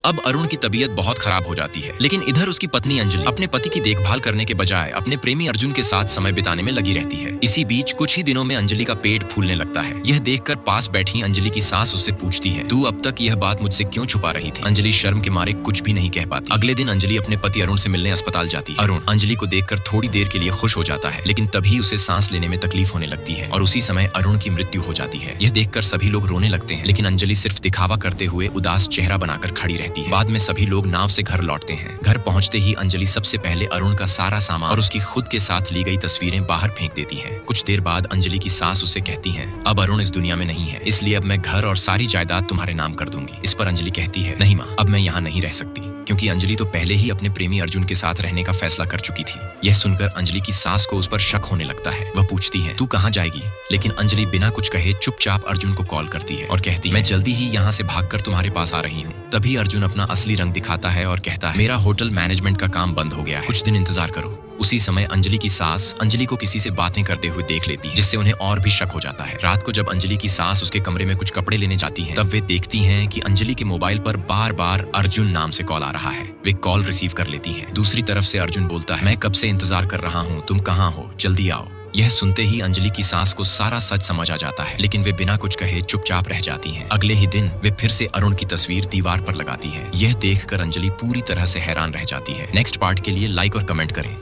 अब अरुण की तबीयत बहुत खराब हो जाती है, लेकिन इधर उसकी पत्नी अंजलि अपने पति की देखभाल करने के बजाय अपने प्रेमी अर्जुन के साथ समय बिताने में लगी रहती है। इसी बीच कुछ ही दिनों में अंजलि का पेट फूलने लगता है। यह देखकर पास बैठी अंजलि की सास उससे पूछती है, तू अब तक यह बात मुझसे क्यों छुपा रही थी? अंजलि शर्म के मारे कुछ भी नहीं कह पाती। अगले दिन अंजलि अपने पति अरुण से मिलने अस्पताल जाती है। अरुण अंजलि को देखकर थोड़ी देर के लिए खुश हो जाता है, लेकिन तभी उसे सांस लेने में तकलीफ होने लगती है और उसी समय अरुण की मृत्यु हो जाती है। यह देखकर सभी लोग रोने लगते हैं, लेकिन अंजलि सिर्फ दिखावा करते हुए उदास चेहरा बनाकर खड़ी रहती है। बाद में सभी लोग नाव से घर लौटते हैं। घर पहुंचते ही अंजलि सबसे पहले अरुण का सारा सामान और उसकी खुद के साथ ली गई तस्वीरें बाहर फेंक देती है। कुछ देर बाद अंजलि की सास उसे कहती है, अब अरुण इस दुनिया में नहीं है, इसलिए अब मैं घर और सारी जायदाद तुम्हारे नाम कर दूंगी। इस पर अंजलि कहती है, नहीं माँ, अब मैं यहाँ नहीं रह सकती, क्योंकि अंजलि तो पहले ही अपने प्रेमी अर्जुन के साथ रहने का फैसला कर चुकी थी। यह सुनकर अंजलि की सास को उस पर शक होने लगता है। वह पूछती है, तू कहाँ जाएगी? लेकिन अंजलि बिना कुछ कहे चुपचाप अर्जुन को कॉल करती है और कहती है, मैं जल्दी ही यहाँ से भागकर तुम्हारे पास आ रही हूँ। तभी अर्जुन अपना असली रंग दिखाता है और कहता है, मेरा होटल मैनेजमेंट का काम बंद हो गया है, कुछ दिन इंतजार करो। उसी समय अंजलि की सास अंजलि को किसी से बातें करते हुए देख लेती है, जिससे उन्हें और भी शक हो जाता है। रात को जब अंजलि की सास उसके कमरे में कुछ कपड़े लेने जाती है, तब वे देखती हैं कि अंजलि के मोबाइल पर बार बार अर्जुन नाम से कॉल आ रहा है। वे कॉल रिसीव कर लेती हैं। दूसरी तरफ से अर्जुन बोलता है, मैं कब से इंतजार कर रहा हूँ, तुम कहाँ हो, जल्दी आओ। यह सुनते ही अंजलि की सास को सारा सच समझ आ जाता है, लेकिन वे बिना कुछ कहे चुपचाप रह जाती हैं। अगले ही दिन वे फिर से अरुण की तस्वीर दीवार पर लगाती है। यह देखकर अंजलि पूरी तरह से हैरान रह जाती है। नेक्स्ट पार्ट के लिए लाइक और कमेंट करें।